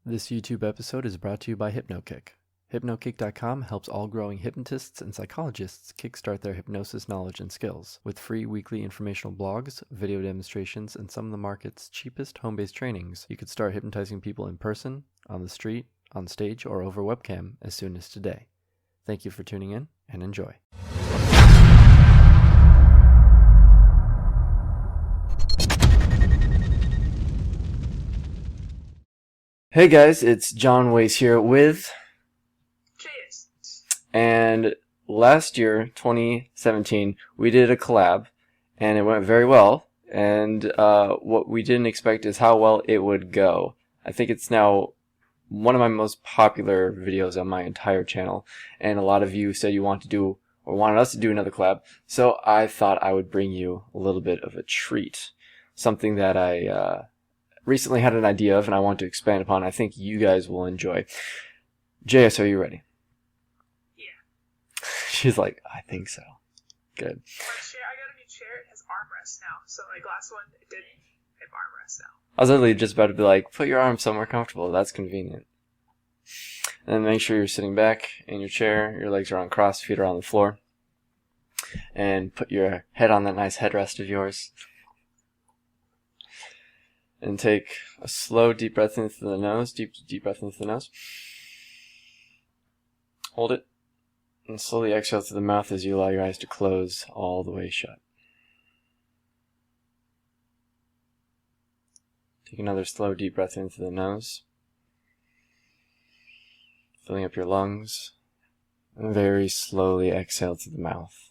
This YouTube episode is brought to you by Hypnotic. Hypnotic.com helps all growing hypnotists and psychologists kickstart their hypnosis knowledge and skills. With free weekly informational blogs, video demonstrations, and some of the market's cheapest home-based trainings, you could start hypnotizing people in person, on the street, on stage, or over webcam as soon as today. Thank you for tuning in, and enjoy. Hey guys, it's Jon Wayes here with... Cheers. And last year, 2017, we did a collab, and it went very well, and what we didn't expect is how well it would go. I think it's now one of my most popular videos on my entire channel, and a lot of you said you want to do, or wanted us to do another collab, so I thought I would bring you a little bit of a treat. Something that I recently had an idea of and I want to expand upon. I think you guys will enjoy. JS, are you ready? Yeah. She's like, I think so. Good. My chair, I got a new chair. It has armrests now. So like last one, it didn't have armrests now. I was literally just about to be like, put your arms somewhere comfortable. That's convenient. And then make sure you're sitting back in your chair. Your legs are uncrossed, feet are on the floor. And put your head on that nice headrest of yours. And take a slow, deep breath in through the nose. Deep breath in through the nose. Hold it. And slowly exhale through the mouth as you allow your eyes to close all the way shut. Take another slow, deep breath in through the nose. Filling up your lungs. And very slowly exhale through the mouth.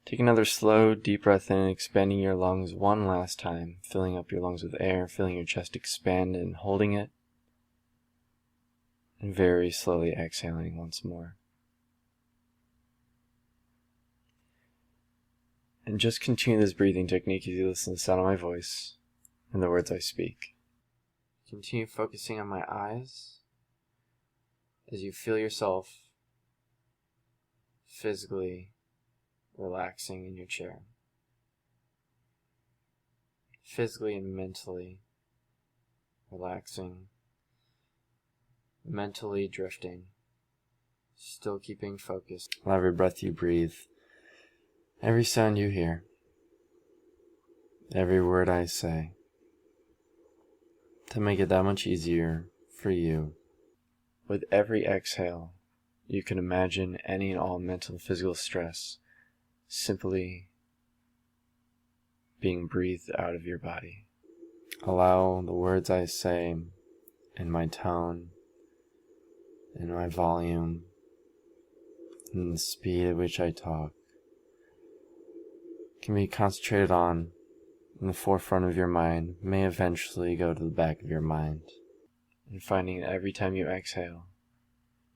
Take another slow, deep breath in, expanding your lungs one last time, filling up your lungs with air, feeling your chest expand and holding it, and very slowly exhaling once more. And just continue this breathing technique as you listen to the sound of my voice and the words I speak. Continue focusing on my eyes as you feel yourself physically relaxing in your chair. Physically and mentally relaxing. Mentally drifting. Still keeping focused. Allow every breath you breathe. Every sound you hear. Every word I say. To make it that much easier for you. With every exhale, you can imagine any and all mental and physical stress simply being breathed out of your body. Allow the words I say and my tone and my volume and the speed at which I talk can be concentrated on in the forefront of your mind, may eventually go to the back of your mind. And finding that every time you exhale,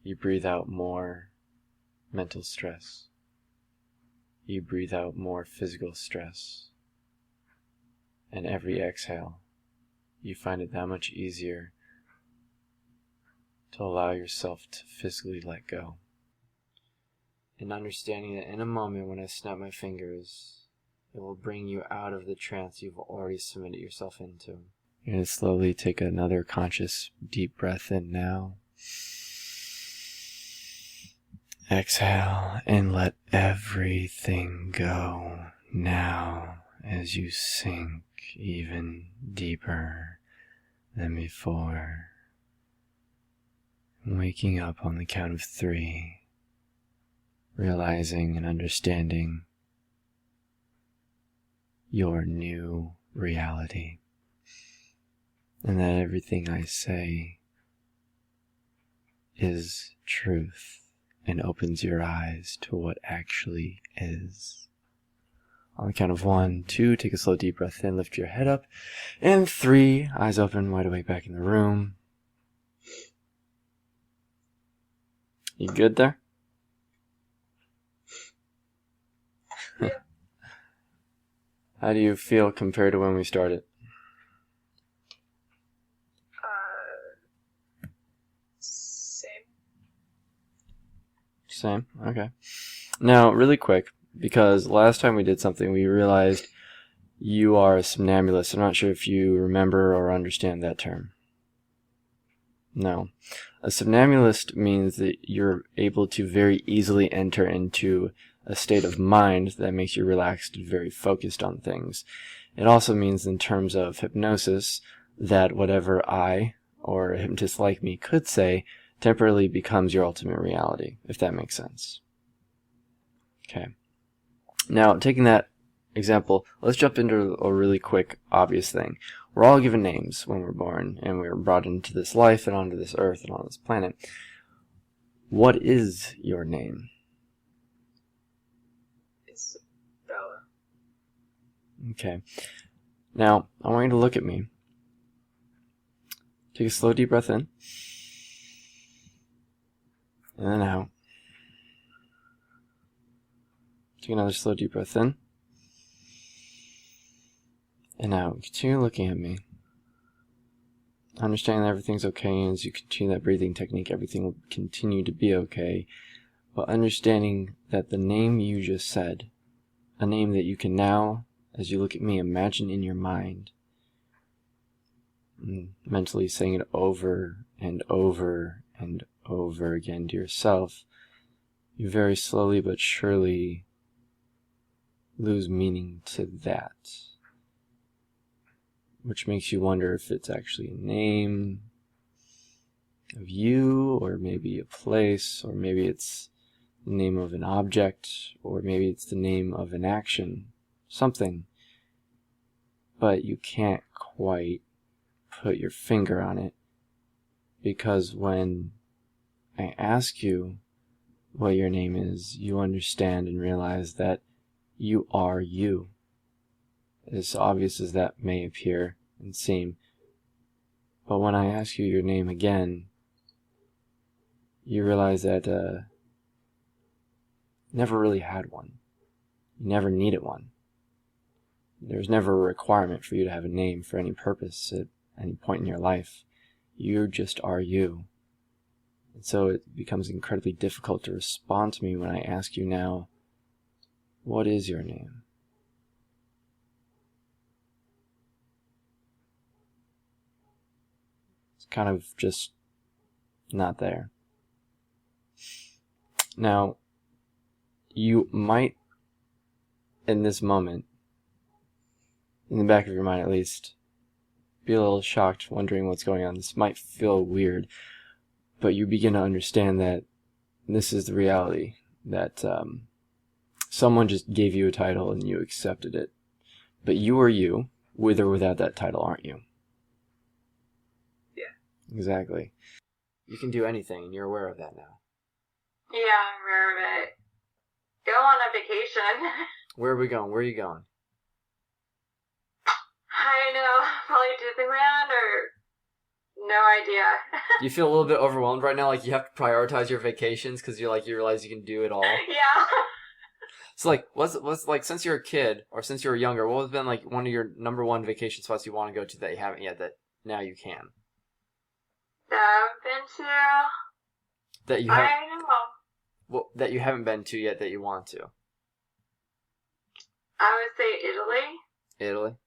you breathe out more mental stress. You breathe out more physical stress. And every exhale, you find it that much easier to allow yourself to physically let go. And understanding that in a moment when I snap my fingers, it will bring you out of the trance you've already submitted yourself into. You're going to slowly take another conscious deep breath in now. Exhale and let everything go now as you sink even deeper than before. Waking up on the count of 3, realizing and understanding your new reality, and that everything I say is truth. And opens your eyes to what actually is. On the count of 1, 2, take a slow deep breath in, lift your head up. And 3, eyes open, wide awake back in the room. You good there? Yeah. How do you feel compared to when we started? Same? Okay. Now, really quick, because last time we did something, we realized you are a somnambulist. I'm not sure if you remember or understand that term. No. A somnambulist means that you're able to very easily enter into a state of mind that makes you relaxed and very focused on things. It also means, in terms of hypnosis, that whatever I, or a hypnotist like me, could say temporarily becomes your ultimate reality, if that makes sense. Okay. Now, taking that example, let's jump into a really quick, obvious thing. We're all given names when we're born, and we're brought into this life and onto this earth and on this planet. What is your name? It's Bella. Okay. Now, I want you to look at me. Take a slow, deep breath in. And then out. Take another slow, deep breath in. And out. Continue looking at me. Understanding that everything's okay, and as you continue that breathing technique, everything will continue to be okay. But understanding that the name you just said, a name that you can now, as you look at me, imagine in your mind, and mentally saying it over and over and over again to yourself, you very slowly but surely lose meaning to that. Which makes you wonder if it's actually a name of you, or maybe a place, or maybe it's the name of an object, or maybe it's the name of an action, something. But you can't quite put your finger on it, because when I ask you what your name is, you understand and realize that you are you. As obvious as that may appear and seem. But when I ask you your name again, you realize that you never really had one. You never needed one. There's never a requirement for you to have a name for any purpose at any point in your life. You just are you. And so it becomes incredibly difficult to respond to me when I ask you now, what is your name? Kind of just not there. Now, you might, in this moment, in the back of your mind at least, be a little shocked, wondering what's going on. This might feel weird, but you begin to understand that this is the reality, that someone just gave you a title and you accepted it. But you are you, with or without that title, aren't you? Exactly. You can do anything, and you're aware of that now. Yeah, I'm aware of it. Go on a vacation. Where are we going? Where are you going? I know, probably Disneyland or no idea. You feel a little bit overwhelmed right now, like you have to prioritize your vacations because you realize you can do it all. Yeah. So what's like, since you're a kid or since you were younger, what has been like one of your number one vacation spots you want to go to that you haven't yet that now you can? That I've been to. That you haven't. I don't know. Well, that you haven't been to yet that you want to. I would say Italy. Italy.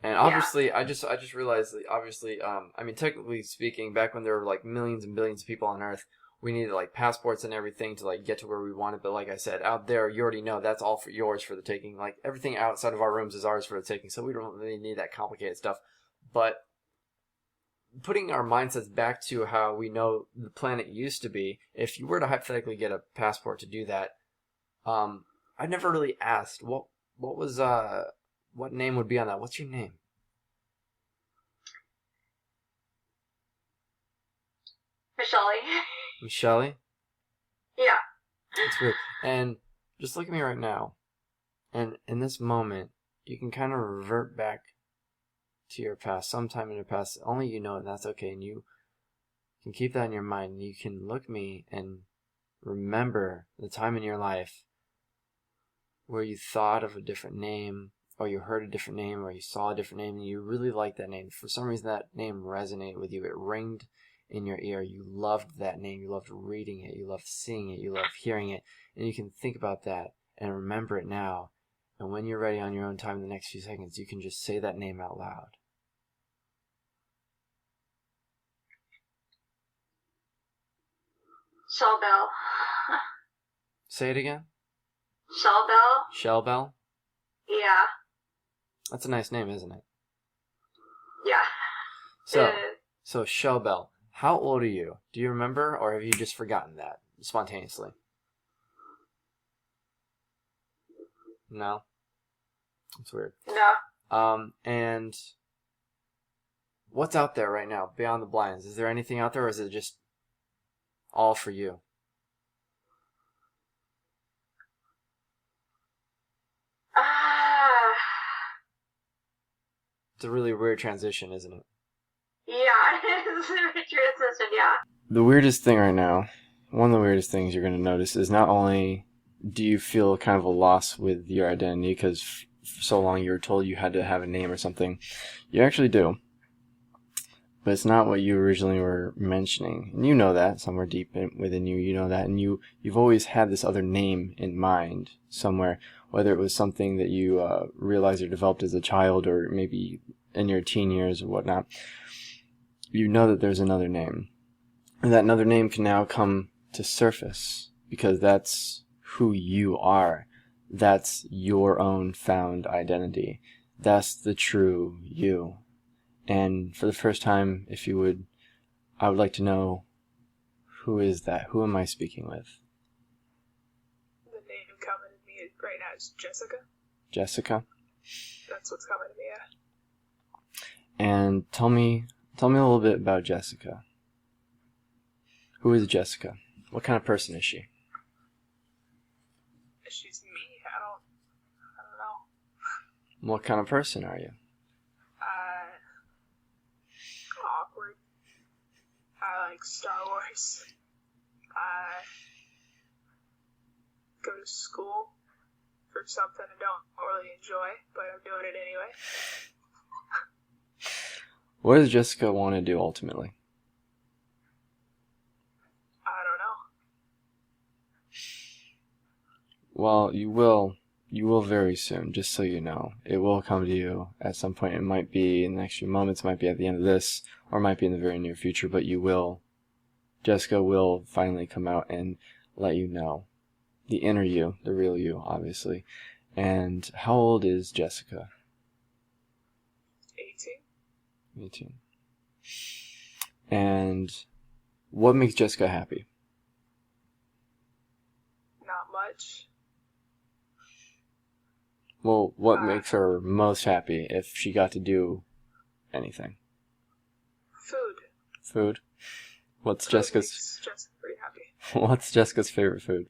And obviously, yeah. I just realized that obviously, I mean, technically speaking, back when there were like millions and billions of people on Earth, we needed like passports and everything to like get to where we wanted. But like I said, out there, you already know that's all for yours for the taking. Like everything outside of our rooms is ours for the taking. So we don't really need that complicated stuff. But putting our mindsets back to how we know the planet used to be, if you were to hypothetically get a passport to do that, I never really asked what name would be on that. What's your name? Michelle? Yeah. That's weird. And just look at me right now. And in this moment, you can kind of revert back to your past, sometime in your past. Only you know it, and that's okay. And you can keep that in your mind. And you can look at me and remember the time in your life where you thought of a different name, or you heard a different name, or you saw a different name, and you really liked that name. For some reason, that name resonated with you. It ringed in your ear. You loved that name. You loved reading it. You loved seeing it. You loved hearing it. And you can think about that and remember it now. And when you're ready on your own time in the next few seconds, you can just say that name out loud. Shell Bell. Say it again. Shell Bell? Shell Bell? Yeah. That's a nice name, isn't it? Yeah. So Shell Bell, how old are you? Do you remember, or have you just forgotten that spontaneously? No? That's weird. No. And what's out there right now, beyond the blinds? Is there anything out there, or is it just all for you? It's a really weird transition, isn't it? Yeah, it's a transition, yeah. The weirdest thing right now, one of the weirdest things you're going to notice is not only do you feel kind of a loss with your identity because for so long you were told you had to have a name or something. You actually do. But it's not what you originally were mentioning. And you know that, somewhere deep within you, you know that. And you've always had this other name in mind somewhere, whether it was something that you realized or developed as a child or maybe in your teen years or whatnot. You know that there's another name. And that another name can now come to surface because that's who you are. That's your own found identity. That's the true you. And for the first time, if you would, I would like to know, who is that? Who am I speaking with? The name coming to me right now is Jessica. Jessica? That's what's coming to me, yeah. And tell me a little bit about Jessica. Who is Jessica? What kind of person is she? She's me. I don't know. What kind of person are you? Awkward. I like Star Wars. I go to school for something I don't really enjoy, but I'm doing it anyway. What does Jessica want to do ultimately? I don't know. Well, you will very soon, just so you know. It will come to you at some point. It might be in the next few moments, it might be at the end of this, or it might be in the very near future, but Jessica will finally come out and let you know. The inner you, the real you, obviously. And how old is Jessica? 18. 18. And what makes Jessica happy? Not much. Well, what makes her most happy if she got to do anything? Food. Food? What's Food Jessica's makes Jessica pretty happy. What's Jessica's favorite food?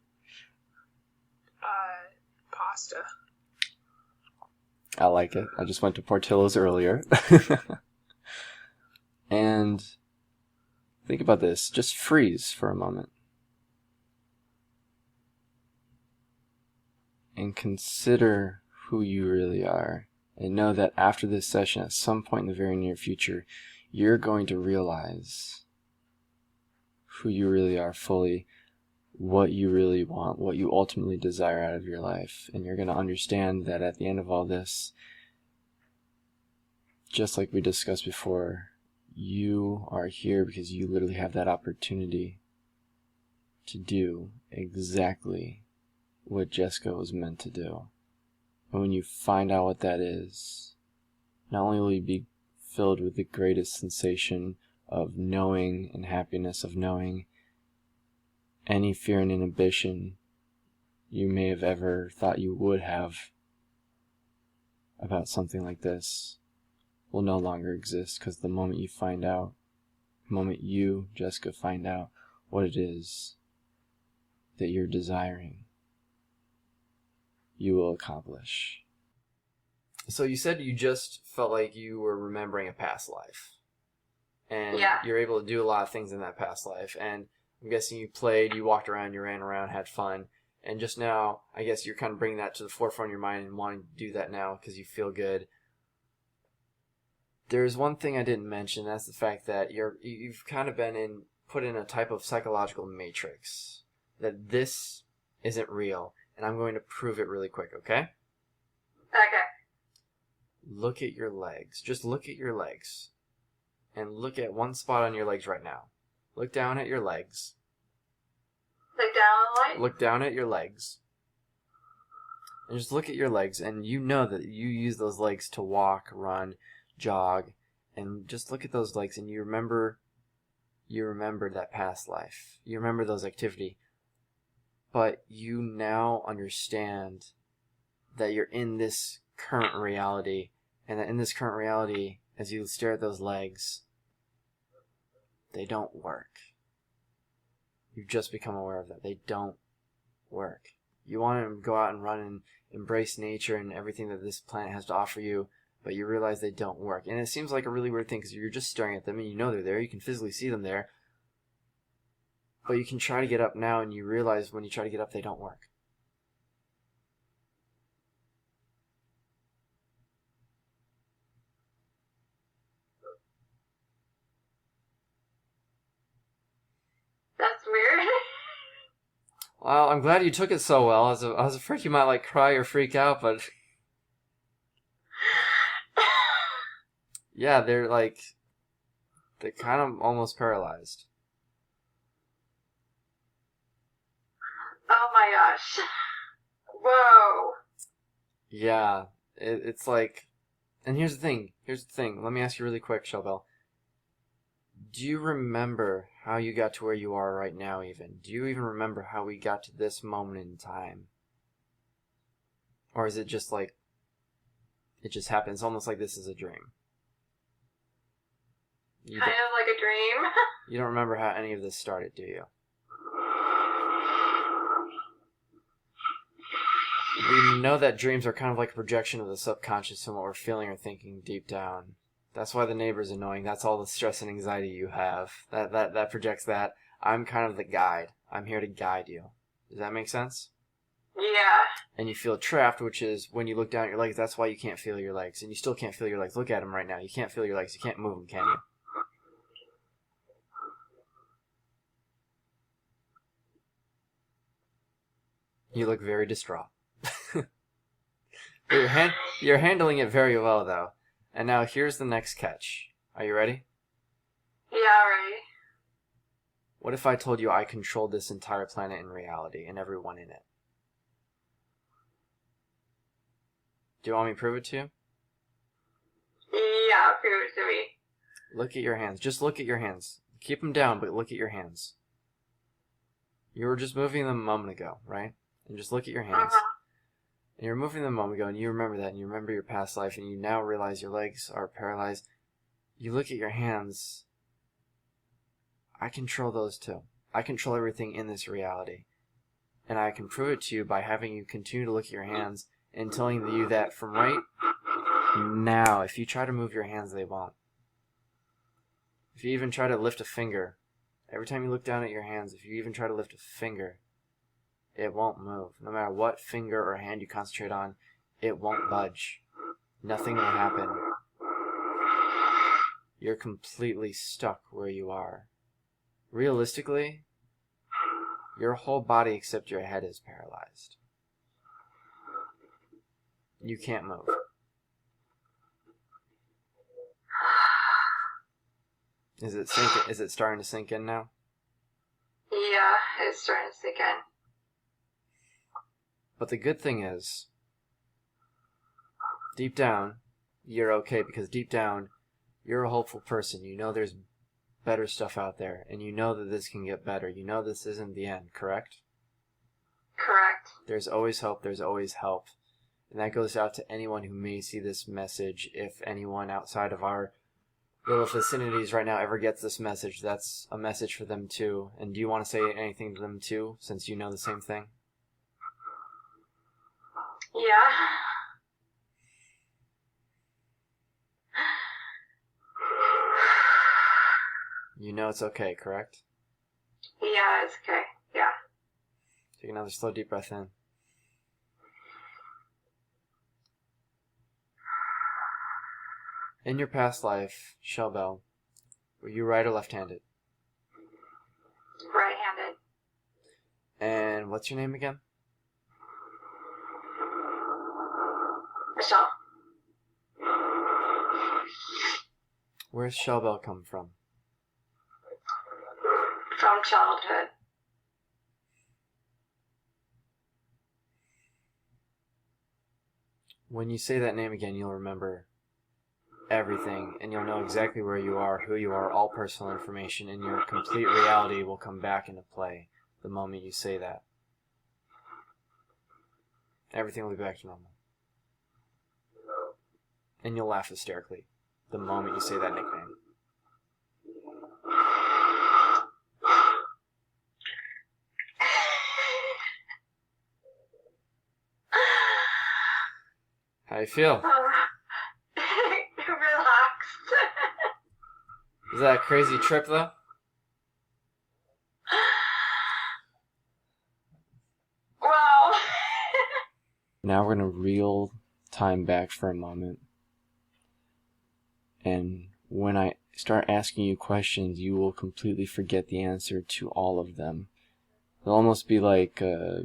Pasta. I like it. I just went to Portillo's earlier. And think about this. Just freeze for a moment. And consider who you really are. And know that after this session, at some point in the very near future, you're going to realize who you really are fully, what you really want, what you ultimately desire out of your life. And you're going to understand that at the end of all this, just like we discussed before, you are here because you literally have that opportunity to do exactly what Jessica was meant to do. And when you find out what that is, not only will you be filled with the greatest sensation of knowing and happiness of knowing, any fear and inhibition you may have ever thought you would have about something like this will no longer exist, because the moment you find out, the moment you, Jessica, find out what it is that you're desiring, you will accomplish. So you said you just felt like you were remembering a past life. And you're able to do a lot of things in that past life. And I'm guessing you played, you walked around, you ran around, had fun. And just now, I guess you're kind of bringing that to the forefront of your mind and wanting to do that now because you feel good. There's one thing I didn't mention. That's the fact that you've kind of been put in a type of psychological matrix. That this isn't real. And I'm going to prove it really quick, okay? Okay. Look at your legs. Just look at your legs. And look at one spot on your legs right now. Look down at your legs. Look down on the light? Look down at your legs. And just look at your legs, and you know that you use those legs to walk, run, jog, and just look at those legs, and you remember that past life. You remember those activity. But you now understand that you're in this current reality, and that in this current reality, as you stare at those legs, they don't work. You've just become aware of that. They don't work. You want to go out and run and embrace nature and everything that this planet has to offer you, but you realize they don't work. And it seems like a really weird thing because you're just staring at them and you know they're there. You can physically see them there. But you can try to get up now and you realize when you try to get up they don't work. That's weird. Well, I'm glad you took it so well. I was afraid you might like cry or freak out, but yeah, they're kind of almost paralyzed. Oh my gosh. Whoa. Yeah, it's like, and here's the thing. Let me ask you really quick, Shelbel. Do you remember how you got to where you are right now even? Do you even remember how we got to this moment in time? Or is it just like, it just happens? It's almost like this is a dream. Kind of like a dream. You don't remember how any of this started, do you? We know that dreams are kind of like a projection of the subconscious and what we're feeling or thinking deep down. That's why the neighbor's annoying. That's all the stress and anxiety you have. That projects that. I'm kind of the guide. I'm here to guide you. Does that make sense? Yeah. And you feel trapped, which is when you look down at your legs, that's why you can't feel your legs. And you still can't feel your legs. Look at them right now. You can't feel your legs. You can't move them, can you? You look very distraught. But you're handling it very well, though. And now here's the next catch. Are you ready? Yeah, right. What if I told you I controlled this entire planet in reality and everyone in it? Do you want me to prove it to you? Yeah, prove it to me. Look at your hands. Just look at your hands. Keep them down, but look at your hands. You were just moving them a moment ago, right? And just look at your hands. Uh-huh. And you're moving them a moment ago, and you remember that, and you remember your past life, and you now realize your legs are paralyzed. You look at your hands. I control those too. I control everything in this reality. And I can prove it to you by having you continue to look at your hands and telling you that from right now, if you try to move your hands, they won't. If you even try to lift a finger, every time you look down at your hands, if you even try to lift a finger, it won't move. No matter what finger or hand you concentrate on, it won't budge. Nothing will happen. You're completely stuck where you are. Realistically, your whole body except your head is paralyzed. You can't move. Is it starting to sink in now? Yeah, it's starting to sink in. But the good thing is, deep down, you're okay, because deep down, you're a hopeful person. You know there's better stuff out there, and you know that this can get better. You know this isn't the end, correct? Correct. There's always hope, there's always help. And that goes out to anyone who may see this message. If anyone outside of our little vicinities right now ever gets this message, that's a message for them too. And do you want to say anything to them too, since you know the same thing? Yeah. You know it's okay, correct? Yeah, it's okay. Yeah. Take another slow deep breath in. In your past life, Shelbel, were you right or left-handed? Right-handed. And what's your name again? Michelle. Where's Shellbell come from? From childhood. When you say that name again, you'll remember everything, and you'll know exactly where you are, who you are, all personal information, and your complete reality will come back into play the moment you say that. Everything will be back to normal. And you'll laugh hysterically the moment you say that nickname. How you feel? Relaxed. Is that a crazy trip, though? Well. Now we're going to reel time back for a moment. And when I start asking you questions, you will completely forget the answer to all of them. It'll almost be like a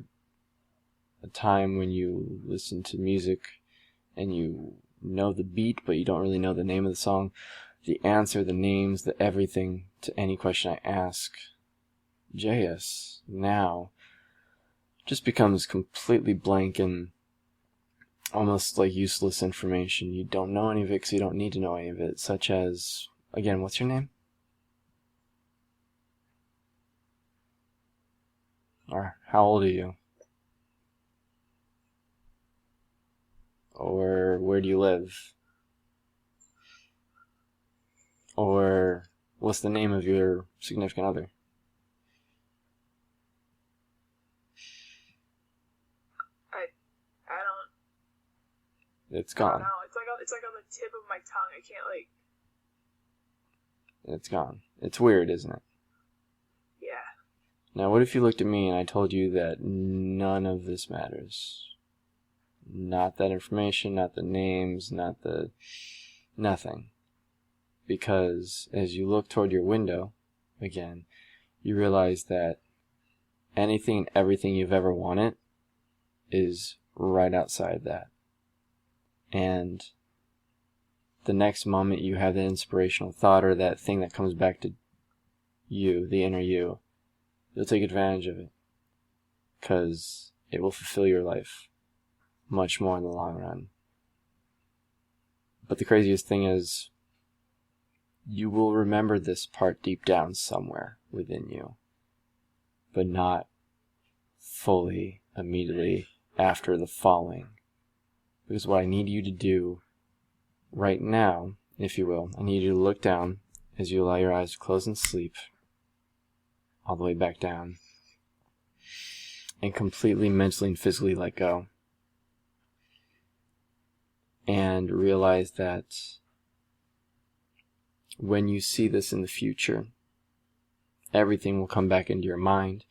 time when you listen to music and you know the beat, but you don't really know the name of the song, the answer, the names, the everything to any question I ask. JS now just becomes completely blank and almost like useless information. You don't know any of it because you don't need to know any of it, such as, again, what's your name? Or how old are you? Or where do you live? Or what's the name of your significant other? I don't. It's gone. No, it's like on the tip of my tongue. I can't like. It's gone. It's weird, isn't it? Yeah. Now, what if you looked at me and I told you that none of this matters? Not that information, not the names, not the... nothing. Because as you look toward your window, again, you realize that anything and everything you've ever wanted is right outside that. And the next moment you have that inspirational thought or that thing that comes back to you, the inner you, you'll take advantage of it. Because it will fulfill your life much more in the long run. But the craziest thing is, you will remember this part deep down somewhere within you, but not fully immediately after the falling. Because what I need you to do right now, if you will, I need you to look down as you allow your eyes to close and sleep all the way back down and completely mentally and physically let go. And realize that when you see this in the future, everything will come back into your mind.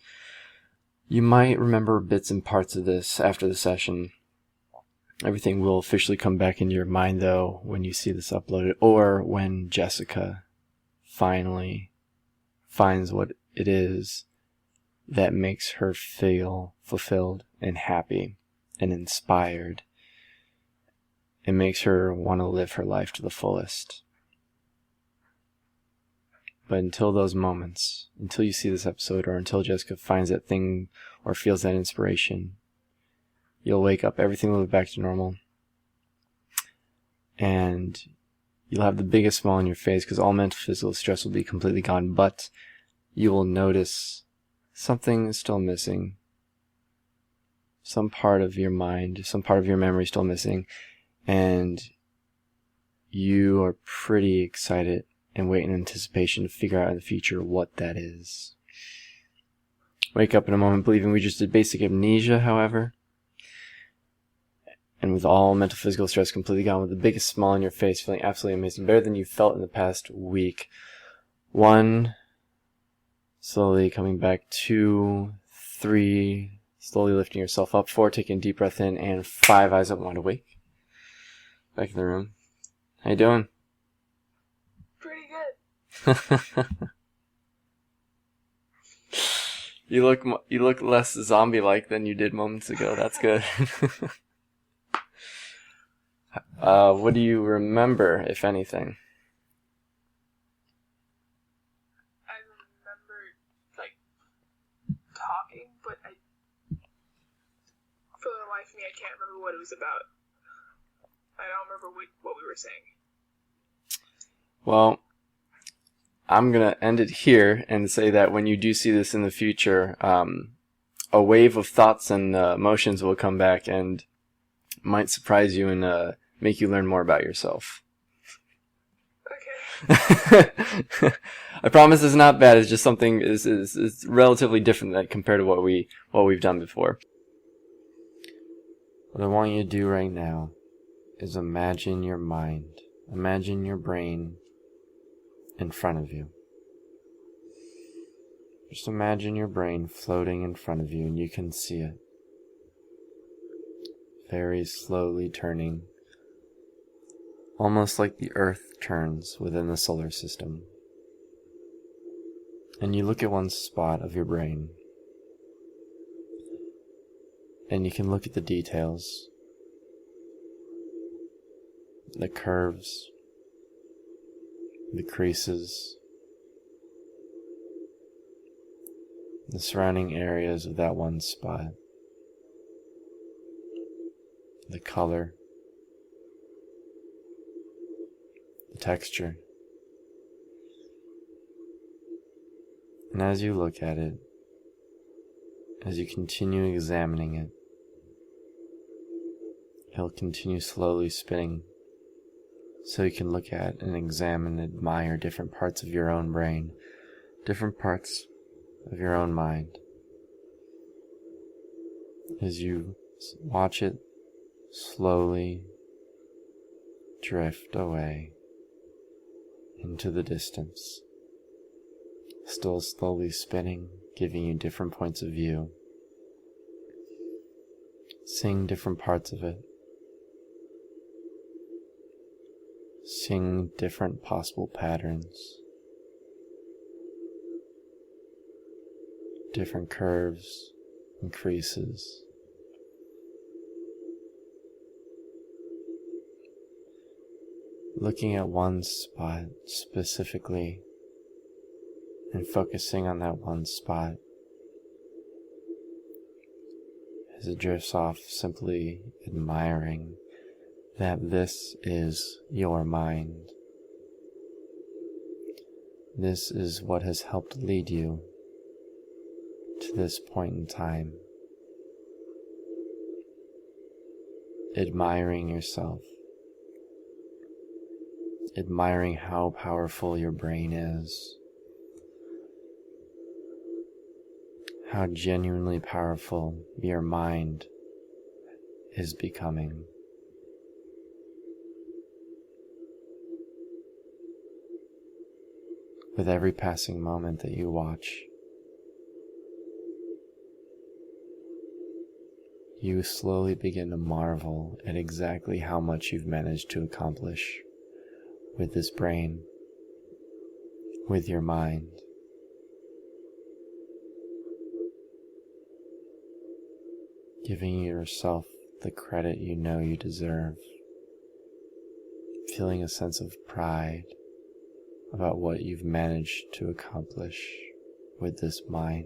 You might remember bits and parts of this after the session. Everything will officially come back into your mind, though, when you see this uploaded, or when Jessica finally finds what it is that makes her feel fulfilled and happy and inspired. It makes her want to live her life to the fullest. But until those moments, until you see this episode, or until Jessica finds that thing or feels that inspiration, you'll wake up, everything will be back to normal. And you'll have the biggest smile on your face because all mental physical stress will be completely gone. But you will notice something is still missing. Some part of your mind, some part of your memory is still missing. And you are pretty excited and wait in anticipation to figure out in the future what that is. Wake up in a moment believing we just did basic amnesia, however. And with all mental physical stress completely gone, with the biggest smile on your face, feeling absolutely amazing, better than you felt in the past week. 1, slowly coming back. 2, 3, slowly lifting yourself up. 4, taking a deep breath in. And 5, eyes up, wide awake. Back in the room. How you doing? Pretty good. You look less zombie-like than you did moments ago. That's good. What do you remember, if anything? I remember, like, talking, but for the life of me, I can't remember what it was about. I don't remember what we were saying. Well, I'm going to end it here and say that when you do see this in the future, a wave of thoughts and emotions will come back and might surprise you and make you learn more about yourself. Okay. I promise it's not bad. It's just something is relatively different compared to what we've done before. What I want you to do right now is imagine your mind, imagine your brain in front of you. Just imagine your brain floating in front of you and you can see it. Very slowly turning, almost like the Earth turns within the solar system. And you look at one spot of your brain, and you can look at the details, the curves, the creases, the surrounding areas of that one spot, the color, the texture. And as you look at it, as you continue examining it, it'll continue slowly spinning so you can look at and examine and admire different parts of your own brain, different parts of your own mind. As you watch it slowly drift away into the distance, still slowly spinning, giving you different points of view, seeing different parts of it, seeing different possible patterns, different curves and creases. Looking at one spot specifically and focusing on that one spot as it drifts off, simply admiring that this is your mind. This is what has helped lead you to this point in time. Admiring yourself. Admiring how powerful your brain is. How genuinely powerful your mind is becoming. With every passing moment that you watch, you slowly begin to marvel at exactly how much you've managed to accomplish with this brain, with your mind. Giving yourself the credit you know you deserve, feeling a sense of pride about what you've managed to accomplish with this mind,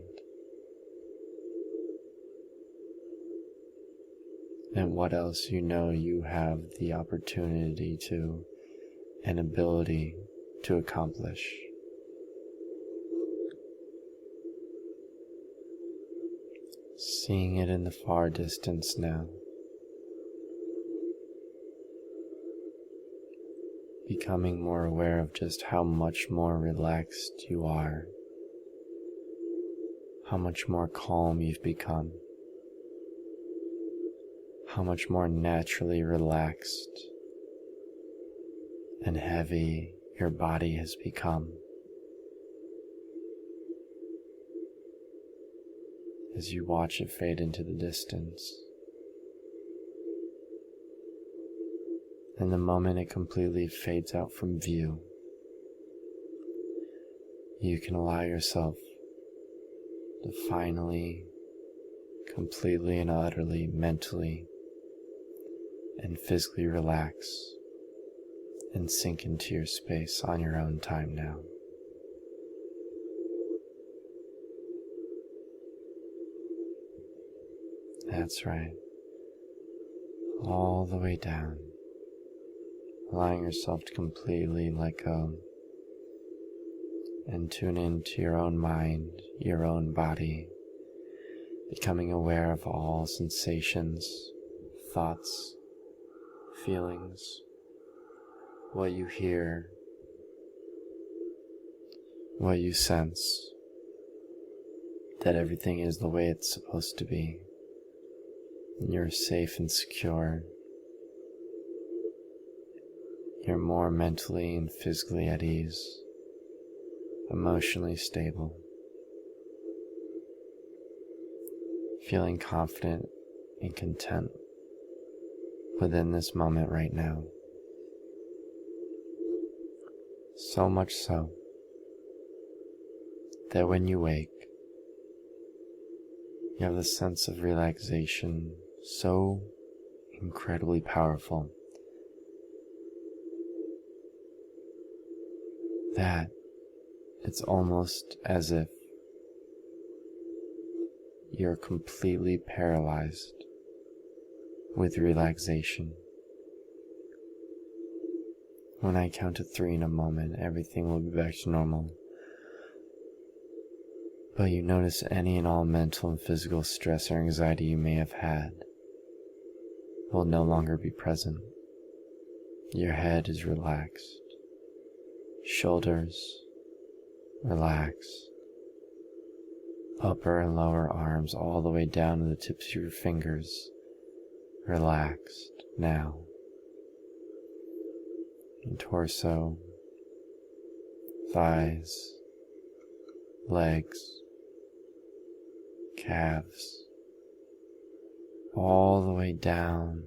and what else you know you have the opportunity to and ability to accomplish. Seeing it in the far distance now, becoming more aware of just how much more relaxed you are, how much more calm you've become, how much more naturally relaxed and heavy your body has become. As you watch it fade into the distance, and the moment it completely fades out from view, you can allow yourself to finally, completely and utterly, mentally and physically relax and sink into your space on your own time now. That's right. All the way down, allowing yourself to completely let go and tune into your own mind, your own body, becoming aware of all sensations, thoughts, feelings, what you hear, what you sense, that everything is the way it's supposed to be. You're safe and secure. You're more mentally and physically at ease, emotionally stable, feeling confident and content within this moment right now. So much so that when you wake, you have the sense of relaxation so incredibly powerful that it's almost as if you're completely paralyzed with relaxation. When I count to 3 in a moment, everything will be back to normal. But you notice any and all mental and physical stress or anxiety you may have had will no longer be present. Your head is relaxed, shoulders relaxed, upper and lower arms all the way down to the tips of your fingers relaxed now. And torso, thighs, legs, calves, all the way down,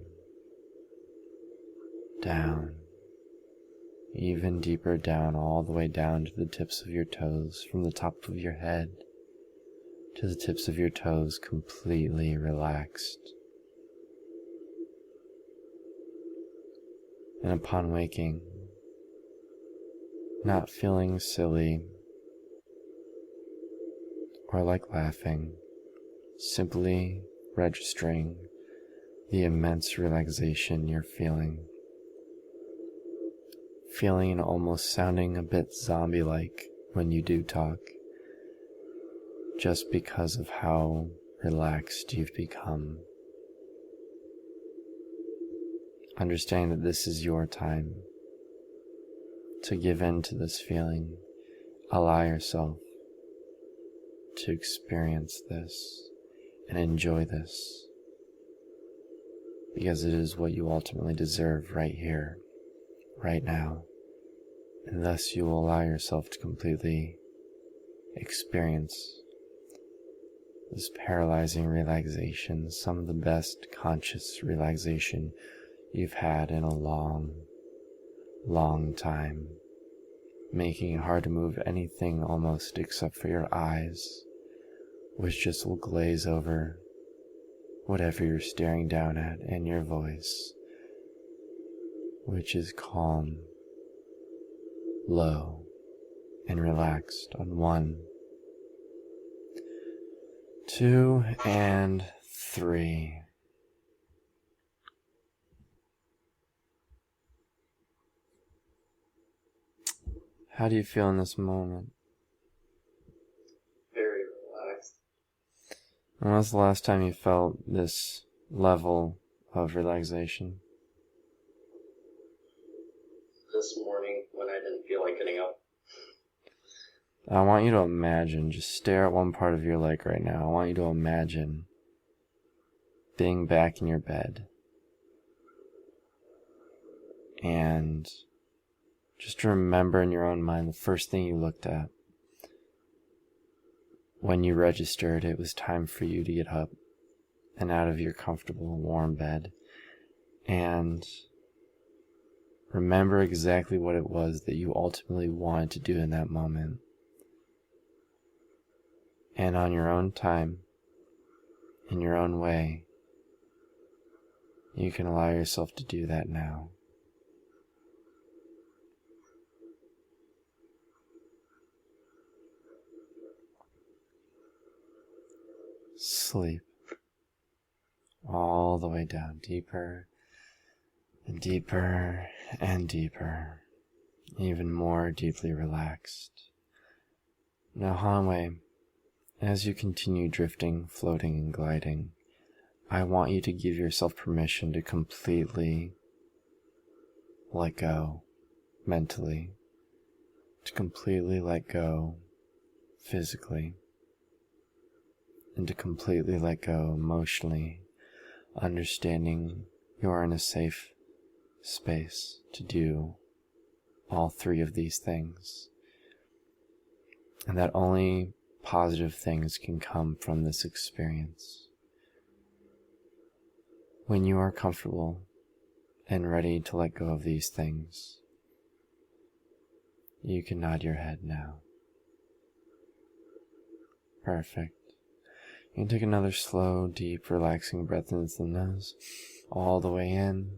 even deeper down, all the way down to the tips of your toes, from the top of your head to the tips of your toes, completely relaxed. And upon waking, not feeling silly or like laughing, simply registering the immense relaxation you're feeling and almost sounding a bit zombie-like when you do talk, just because of how relaxed you've become. Understand that this is your time to give in to this feeling. Allow yourself to experience this and enjoy this, because it is what you ultimately deserve right here, right now, and thus you will allow yourself to completely experience this paralyzing relaxation, some of the best conscious relaxation you've had in a long time, making it hard to move anything almost except for your eyes, which just will glaze over whatever you're staring down at, and your voice, which is calm, low, and relaxed on 1, 2, and 3. How do you feel in this moment? Very relaxed. When was the last time you felt this level of relaxation? This morning when I didn't feel like getting up. I want you to imagine, just stare at one part of your leg right now. I want you to imagine being back in your bed and just remember in your own mind the first thing you looked at. When you registered, it was time for you to get up and out of your comfortable, warm bed. And remember exactly what it was that you ultimately wanted to do in that moment. And on your own time, in your own way, You can allow yourself to do that now. Sleep all the way down, deeper and deeper and deeper, even more deeply relaxed. Now, Hanwei, as you continue drifting, floating, and gliding, I want you to give yourself permission to completely let go mentally, to completely let go physically, and to completely let go emotionally, understanding you are in a safe space to do all three of these things, and that only positive things can come from this experience. When you are comfortable and ready to let go of these things, you can nod your head now. Perfect. You can take another slow, deep, relaxing breath into the nose, all the way in.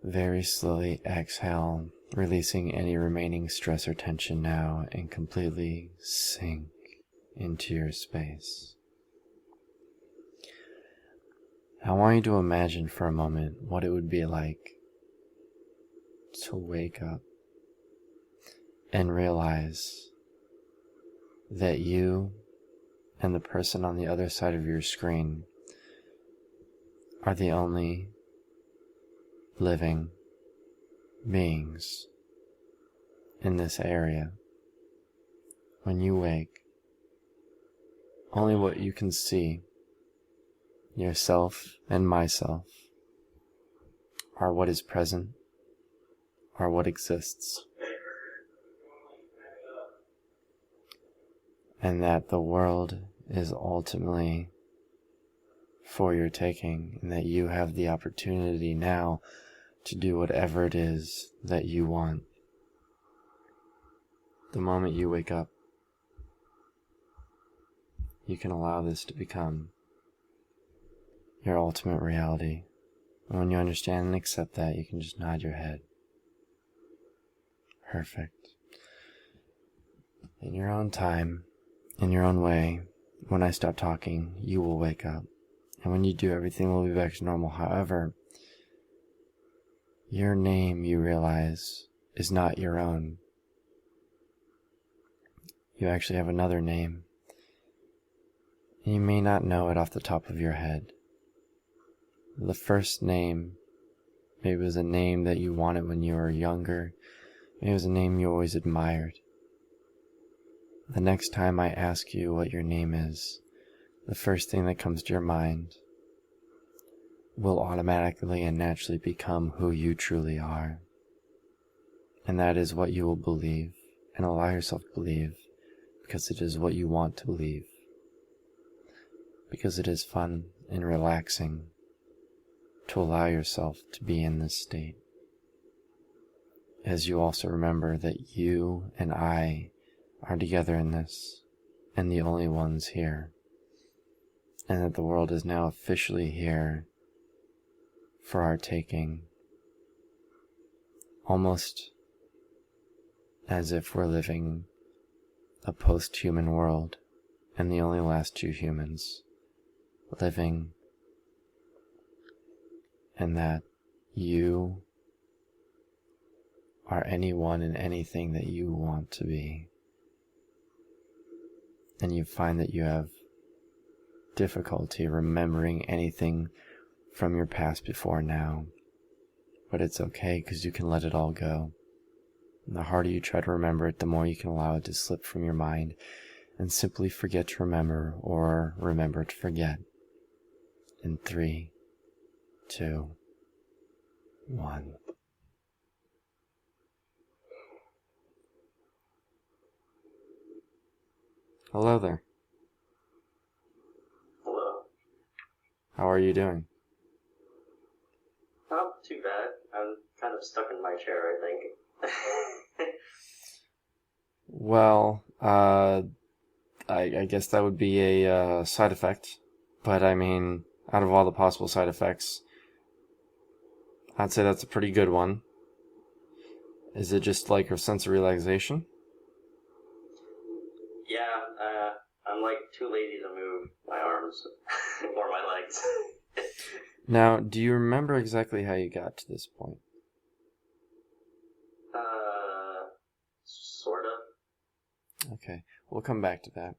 Very slowly exhale, releasing any remaining stress or tension now, and completely sink into your space. I want you to imagine for a moment what it would be like to wake up and realize that you and the person on the other side of your screen are the only living beings in this area. When you wake, only what you can see, yourself and myself, are what is present, are what exists. And that the world is ultimately for your taking, and that you have the opportunity now to do whatever it is that you want. The moment you wake up, you can allow this to become your ultimate reality. And when you understand and accept that, you can just nod your head. Perfect. In your own time, in your own way, when I stop talking, you will wake up. And when you do, everything will be back to normal. However, your name, you realize, is not your own. You actually have another name. You may not know it off the top of your head. The first name, maybe it was a name that you wanted when you were younger. Maybe it was a name you always admired. The next time I ask you what your name is, the first thing that comes to your mind will automatically and naturally become who you truly are. And that is what you will believe, and allow yourself to believe, because it is what you want to believe. Because it is fun and relaxing to allow yourself to be in this state. As you also remember that you and I are together in this, and the only ones here, and that the world is now officially here for our taking, almost as if we're living a post-human world, and the only last two humans living, and that you are anyone and anything that you want to be. And you find that you have difficulty remembering anything from your past before now. But it's okay, because you can let it all go. And the harder you try to remember it, the more you can allow it to slip from your mind and simply forget to remember, or remember to forget. In 3, 2, 1. Hello there. Hello. How are you doing? Not too bad. I'm kind of stuck in my chair, I think. Well, I guess that would be a side effect. But I mean, out of all the possible side effects, I'd say that's a pretty good one. Is it just like a sense of relaxation? Yeah, I'm like too lazy to move my arms or my legs. Now, do you remember exactly how you got to this point? Sort of. Okay, we'll come back to that.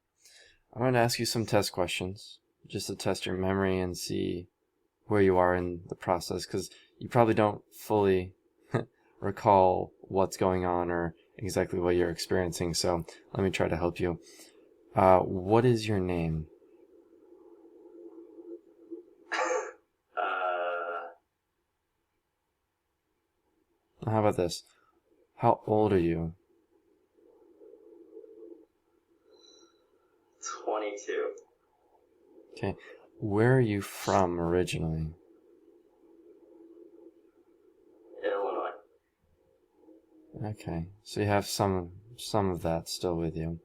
I'm going to ask you some test questions, just to test your memory and see where you are in the process, because you probably don't fully recall what's going on or exactly what you're experiencing, so let me try to help you. What is your name? How about this? How old are you? 22. Okay. Where are you from originally? Illinois. Okay. So you have some of that still with you.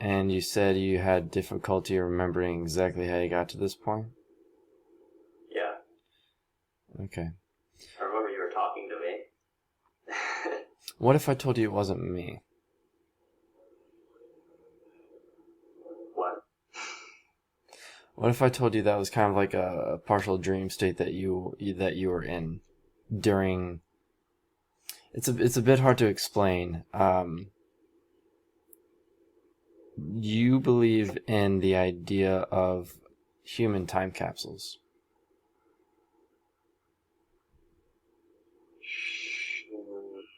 And you said you had difficulty remembering exactly how you got to this point? Yeah. Okay. I remember you were talking to me. What if I told you it wasn't me? What? What if I told you that was kind of like a partial dream state that you were in during? It's a bit hard to explain. You believe in the idea of human time capsules.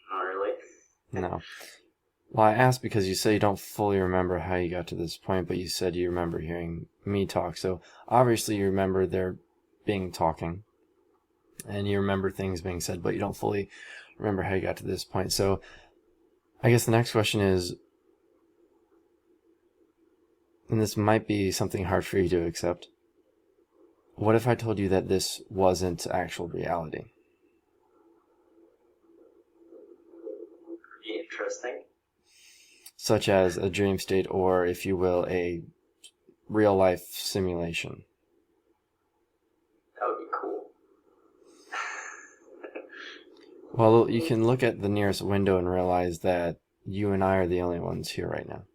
Not really. No. Well, I asked because you say you don't fully remember how you got to this point, but you said you remember hearing me talk. So obviously you remember there being talking, and you remember things being said, but you don't fully remember how you got to this point. So I guess the next question is, and this might be something hard for you to accept, what if I told you that this wasn't actual reality? Pretty interesting. Such as a dream state, or, if you will, a real-life simulation. That would be cool. Well, you can look at the nearest window and realize that you and I are the only ones here right now.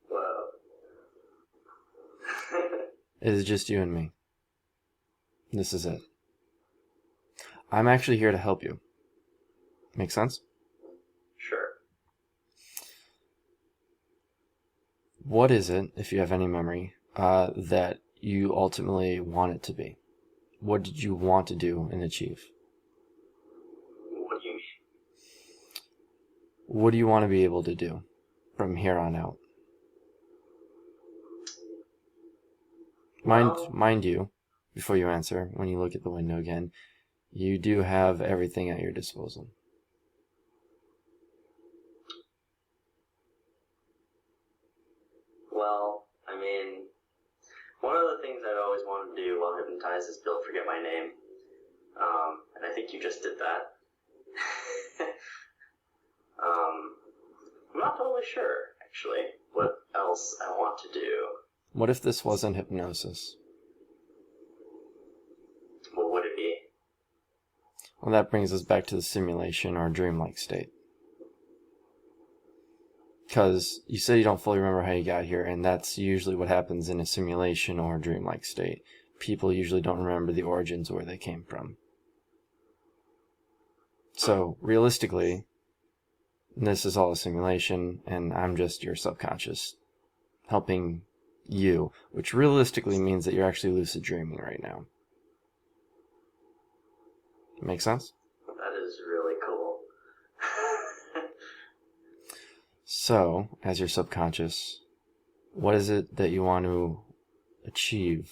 Whoa. It is just you and me. This is it. I'm actually here to help you. Make sense? Sure. What is it, if you have any memory, that you ultimately want it to be? What did you want to do and achieve? What do you mean? What do you want to be able to do from here on out? Mind you, before you answer, when you look at the window again, you do have everything at your disposal. Well, I mean, one of the things I've always wanted to do while hypnotized is Bill forget my name. And I think you just did that. I'm not totally sure, actually, what else I want to do. What if this wasn't hypnosis? What would it be? Well, that brings us back to the simulation or dreamlike state. Because you say you don't fully remember how you got here, and that's usually what happens in a simulation or a dreamlike state. People usually don't remember the origins where they came from. So, realistically, this is all a simulation, and I'm just your subconscious helping you, which realistically means that you're actually lucid dreaming right now. Make sense? That is really cool. So, as your subconscious, what is it that you want to achieve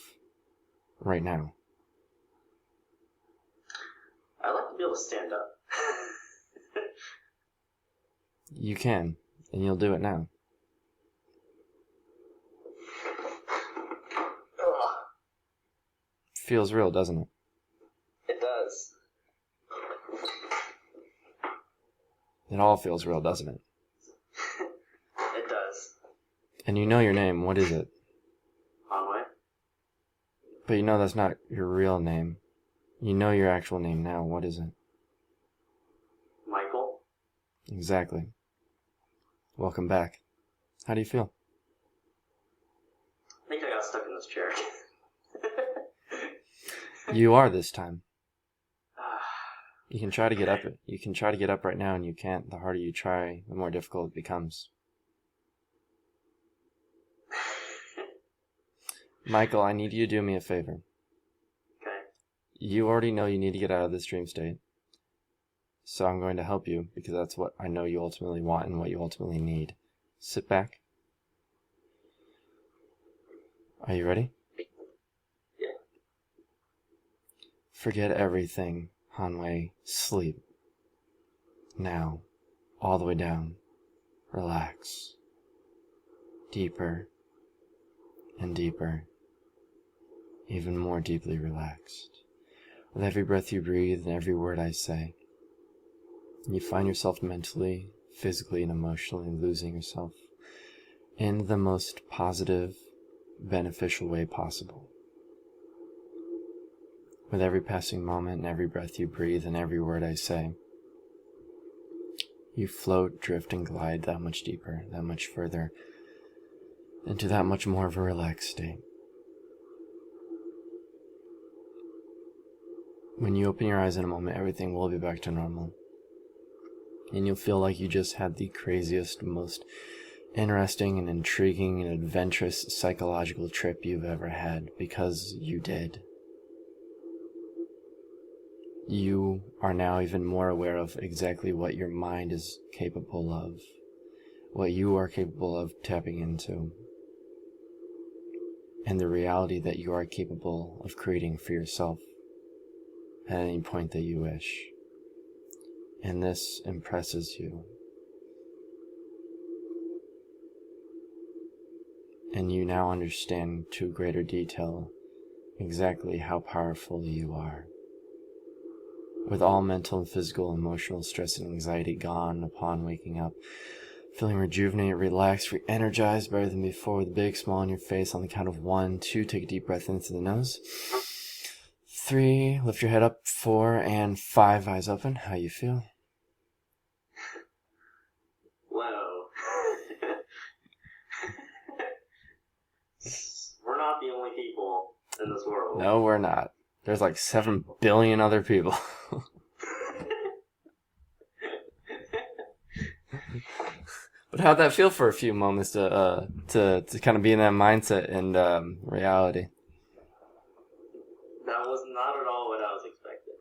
right now? I'd like to be able to stand up. You can, and you'll do it now. Ugh, Feels real, doesn't it? it does. It all feels real, doesn't it? It does. And you know your name. What is it? Conway? But you know that's not your real name. You know your actual name now. What is it? Michael? Exactly. Welcome back. How do you feel? I think I got stuck in this chair. You are this time. You can try to get up. You can try to get up right now, and you can't. The harder you try, the more difficult it becomes. Michael, I need you to do me a favor. Okay. You already know you need to get out of this dream state. So I'm going to help you, because that's what I know you ultimately want and what you ultimately need. Sit back. Are you ready? Yeah. Forget everything, Hanwei. Sleep. Now. All the way down. Relax. Deeper. And deeper. Even more deeply relaxed. With every breath you breathe and every word I say, you find yourself mentally, physically, and emotionally losing yourself in the most positive, beneficial way possible. With every passing moment and every breath you breathe and every word I say, you float, drift, and glide that much deeper, that much further, into that much more of a relaxed state. When you open your eyes in a moment, everything will be back to normal. And you'll feel like you just had the craziest, most interesting and intriguing and adventurous psychological trip you've ever had, because you did. You are now even more aware of exactly what your mind is capable of, what you are capable of tapping into, and the reality that you are capable of creating for yourself at any point that you wish. And this impresses you. And you now understand to greater detail exactly how powerful you are. With all mental and physical, emotional stress and anxiety gone upon waking up, feeling rejuvenated, relaxed, re-energized, better than before, with a big smile on your face. On the count of 1, 2, take a deep breath into the nose. 3, lift your head up. 4 and 5, eyes open. How you feel? Whoa. We're not the only people in this world. No, we're not. There's like 7 billion other people. But how'd that feel for a few moments to kind of be in that mindset and reality? That was not at all what I was expecting.